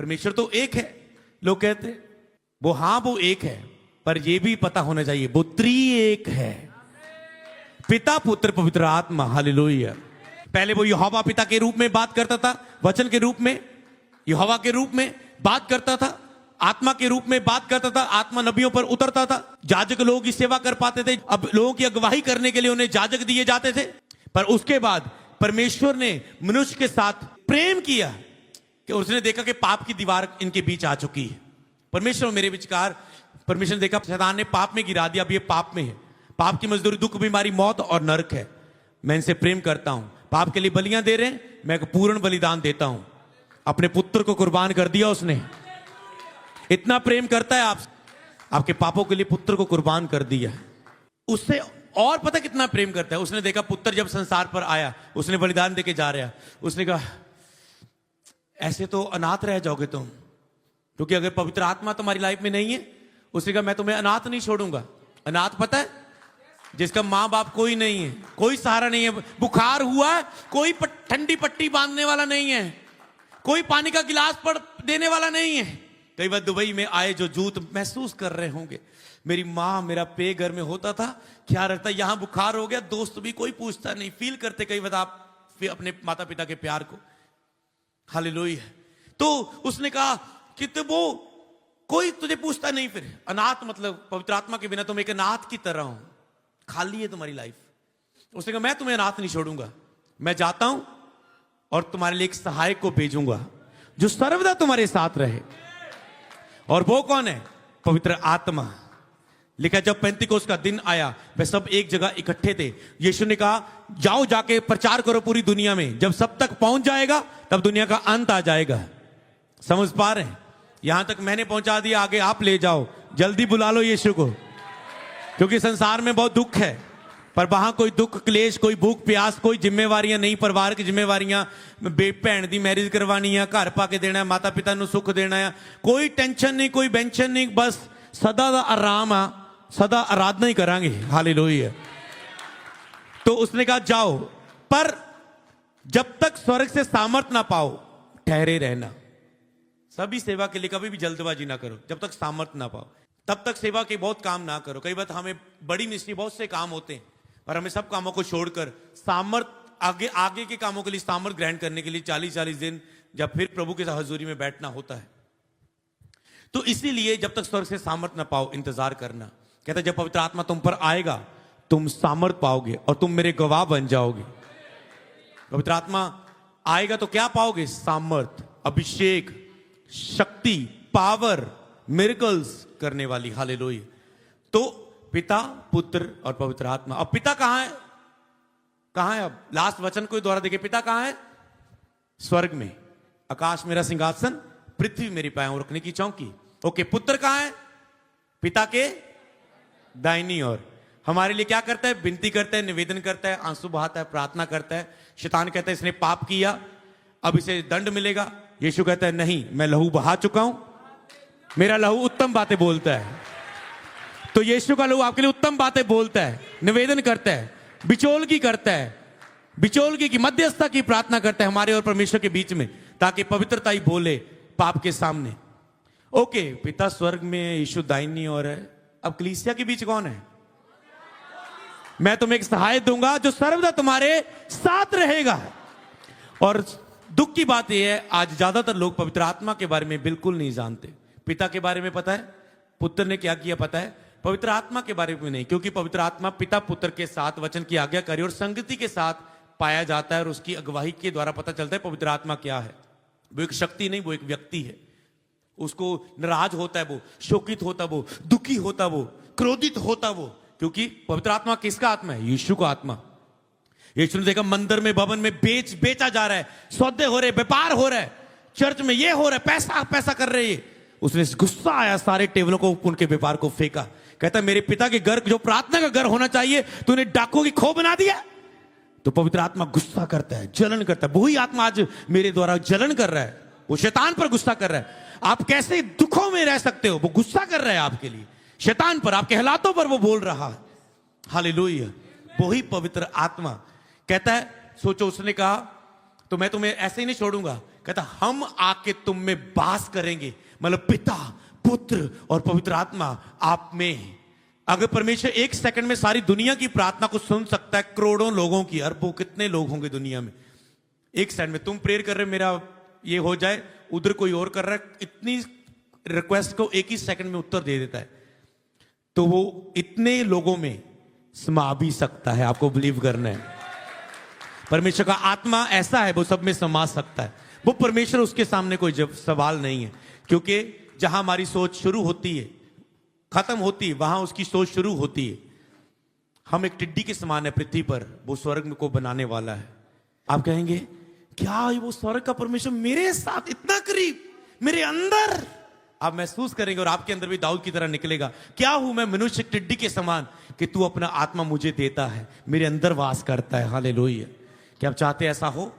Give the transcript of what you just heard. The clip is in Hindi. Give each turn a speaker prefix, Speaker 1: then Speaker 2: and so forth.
Speaker 1: परमेश्वर तो एक है, लोग कहते हैं वो, हाँ वो एक है, पर यह भी पता होना चाहिए वो त्रिएक है, पिता पुत्र पवित्र आत्मा। हालेलुया। पहले वो यहोवा पिता के रूप में बात करता था, वचन के रूप में, यहोवा के रूप में बात करता था, आत्मा के रूप में बात करता था, आत्मा नबियों पर उतरता था, जाजक लोग की सेवा कर पाते थे, अब लोगों की अगुवाई करने के लिए उन्हें जाजक दिए जाते थे। पर उसके बाद परमेश्वर ने मनुष्य के साथ प्रेम किया कि उसने देखा कि पाप की दीवार इनके बीच आ चुकी है, परमेश्वर और मेरे विचकार। परमेश्वर ने देखा शैतान ने पाप में गिरा दिया, अब ये पाप में है, पाप की मजदूरी दुख, बीमारी, मौत और नरक है। मैं इनसे प्रेम करता हूं, पाप के लिए बलियां दे रहे हैं, मैं एक पूर्ण बलिदान देता हूं। अपने पुत्र को कुर्बान कर दिया उसने, इतना प्रेम करता है आपके पापों के लिए पुत्र को कुर्बान कर दिया। उससे और पता कितना प्रेम करता है। उसने देखा पुत्र जब संसार पर आया, उसने बलिदान देके जा रहा, उसने कहा ऐसे तो अनाथ रह जाओगे तुम, क्योंकि अगर पवित्र आत्मा तुम्हारी लाइफ में नहीं है, उसने कहा मैं तुम्हें अनाथ नहीं छोड़ूंगा। अनाथ पता है, जिसका माँ बाप कोई नहीं है, कोई सहारा नहीं है, बुखार हुआ कोई ठंडी पट्टी बांधने वाला नहीं है, कोई पानी का गिलास पड़ देने वाला नहीं है। कई बार दुबई में आए जो जूत महसूस कर रहे होंगे, मेरी माँ मेरा पे घर में होता था, क्या रहता, यहां बुखार हो गया, दोस्त भी कोई पूछता नहीं, फील करते कई बार आप अपने माता पिता के प्यार को। हालेलुया। तो उसने कहा कि तो वो कोई तुझे पूछता नहीं। फिर अनाथ मतलब पवित्र आत्मा के बिना तुम एक अनाथ की तरह हो, खाली है तुम्हारी लाइफ। उसने कहा मैं तुम्हें अनाथ नहीं छोड़ूंगा, मैं जाता हूं और तुम्हारे लिए एक सहायक को भेजूंगा जो सर्वदा तुम्हारे साथ रहे। और वो कौन है? पवित्र आत्मा। लिखा जब पेंतिकोस्त का दिन आया, वे सब एक जगह इकट्ठे थे। यीशु ने कहा जाओ जाके प्रचार करो पूरी दुनिया में, जब सब तक पहुंच जाएगा तब दुनिया का अंत आ जाएगा। समझ पा रहे हैं? यहां तक मैंने पहुंचा दिया, आगे आप ले जाओ, जल्दी बुला लो यीशु को, क्योंकि संसार में बहुत दुख है, पर वहां कोई दुख क्लेश, कोई भूख प्यास, कोई जिम्मेवारियां नहीं, परिवार की जिम्मेवारियां, भैन दी मैरिज करवानी है, घर पा के देना है, माता पिता नु सुख देना है, कोई टेंशन नहीं, कोई बेंशन नहीं, बस सदा दा आराम आ, सदा आराधना ही करांगे। हालेलुया। तो उसने कहा जाओ, पर जब तक स्वर्ग से सामर्थ ना पाओ ठहरे रहना। सभी सेवा के लिए कभी भी जल्दबाजी ना करो, जब तक सामर्थ ना पाओ तब तक सेवा के बहुत काम ना करो। कई बार हमें बड़ी मिस्ट्री, बहुत से काम होते हैं, और हमें सब कामों को छोड़कर सामर्थ आगे के कामों के लिए सामर्थ ग्रहण करने के लिए 40-40 दिन जब फिर प्रभु के हजूरी में बैठना होता है। तो इसीलिए जब तक स्वर्ग से सामर्थ ना पाओ इंतजार करना। कहता जब पवित्र आत्मा तुम पर आएगा तुम सामर्थ पाओगे और तुम मेरे गवाह बन जाओगे। पवित्र आत्मा आएगा तो क्या पाओगे? सामर्थ, अभिषेक, शक्ति, पावर, मिरेकल्स करने वाली। हालेलुया। तो पिता, पुत्र और पवित्र आत्मा। अब पिता कहां है? कहां है? अब लास्ट वचन को द्वारा देखिए, पिता कहां है? स्वर्ग में। आकाश मेरा सिंहासन, पृथ्वी मेरी पांव रखने की चौकी। ओके, पुत्र कहां है? पिता के दाहिनी ओर। हमारे लिए क्या करता है? विनती करता है, निवेदन करता है, आंसू बहाता है, प्रार्थना करता है। शैतान कहता है इसने पाप किया, अब इसे दंड मिलेगा। यीशु कहता है नहीं, मैं लहू बहा चुका हूं, मेरा लहू उत्तम बातें बोलता है। तो यीशु का लहू आपके लिए उत्तम बातें बोलता है, निवेदन करता है, बिचौलगी करता है, बिचौलगी की मध्यस्थता की प्रार्थना करता है हमारे और परमेश्वर के बीच में, ताकि पवित्रता ही बोले पाप के सामने। ओके, पिता स्वर्ग में, यीशु दाहिनी ओर है। अब कलीसिया के बीच कौन है? मैं तुम्हें एक सहायक दूंगा जो सर्वदा तुम्हारे साथ रहेगा। और दुख की बात यह है आज ज्यादातर लोग पवित्र आत्मा के बारे में बिल्कुल नहीं जानते। पिता के बारे में पता है, पुत्र ने क्या किया पता है, पवित्र आत्मा के बारे में नहीं, क्योंकि पवित्र आत्मा पिता पुत्र के साथ वचन की आज्ञाकारी और संगति के साथ पाया जाता है, और उसकी अगुवाई के द्वारा पता चलता है पवित्र आत्मा क्या है। वो एक शक्ति नहीं, वो एक व्यक्ति है। उसको नाराज होता है वो, शोकित होता वो, दुखी होता वो, क्रोधित होता वो, क्योंकि पवित्र आत्मा किसका आत्मा है? यीशु का आत्मा। यीशु ने देखा मंदिर में, भवन में बेचा जा रहा है, सौदे हो रहे, व्यापार हो रहा है, चर्च में ये हो रहा है, पैसा पैसा कर रहे हैं। उसने गुस्सा आया, सारे टेबलों को, उनके व्यापार को फेंका। कहता मेरे पिता के घर जो प्रार्थना का घर होना चाहिए तूने डाकुओं की खो बना दिया। तो पवित्र आत्मा गुस्सा करता है, जलन करता है। वही आत्मा आज मेरे द्वारा जलन कर रहा है, वो शैतान पर गुस्सा कर रहा है। आप कैसे दुखों में रह सकते हो? वो गुस्सा कर रहा है आपके लिए, शैतान पर, आपके हालातों पर वो बोल रहा है। हालेलुया। वही पवित्र आत्मा कहता है, सोचो उसने कहा तो मैं तुम्हें ऐसे ही नहीं छोड़ूंगा, कहता हम आके तुम में वास करेंगे, मतलब पिता, पुत्र और पवित्र आत्मा आप में। अगर परमेश्वर एक सेकंड में सारी दुनिया की प्रार्थना को सुन सकता है, करोड़ों लोगों की, अरबों, कितने लोग होंगे दुनिया में, एक सेकंड में। तुम प्रेयर कर रहे मेरा ये हो जाए, उधर कोई और कर रहा है, इतनी रिक्वेस्ट को एक ही सेकंड में उत्तर दे देता है। तो वो इतने लोगों में समा भी सकता है, आपको बिलीव करना है। परमेश्वर का आत्मा ऐसा है, वो सब में समा सकता है। वो परमेश्वर, उसके सामने कोई सवाल नहीं है, क्योंकि जहां हमारी सोच शुरू होती है खत्म होती है, वहां उसकी सोच शुरू होती है। हम एक टिड्डी के समान है पृथ्वी पर, वो स्वर्ग को बनाने वाला है। आप कहेंगे क्या वो स्वर्ग का परमेश्वर मेरे साथ इतना करीब, मेरे अंदर? आप महसूस करेंगे और आपके अंदर भी दाऊद की तरह निकलेगा, क्या हूं मैं मनुष्य टिड्डी के समान कि तू अपना आत्मा मुझे देता है, मेरे अंदर वास करता है। हालेलुया। क्या आप चाहते हैं ऐसा हो?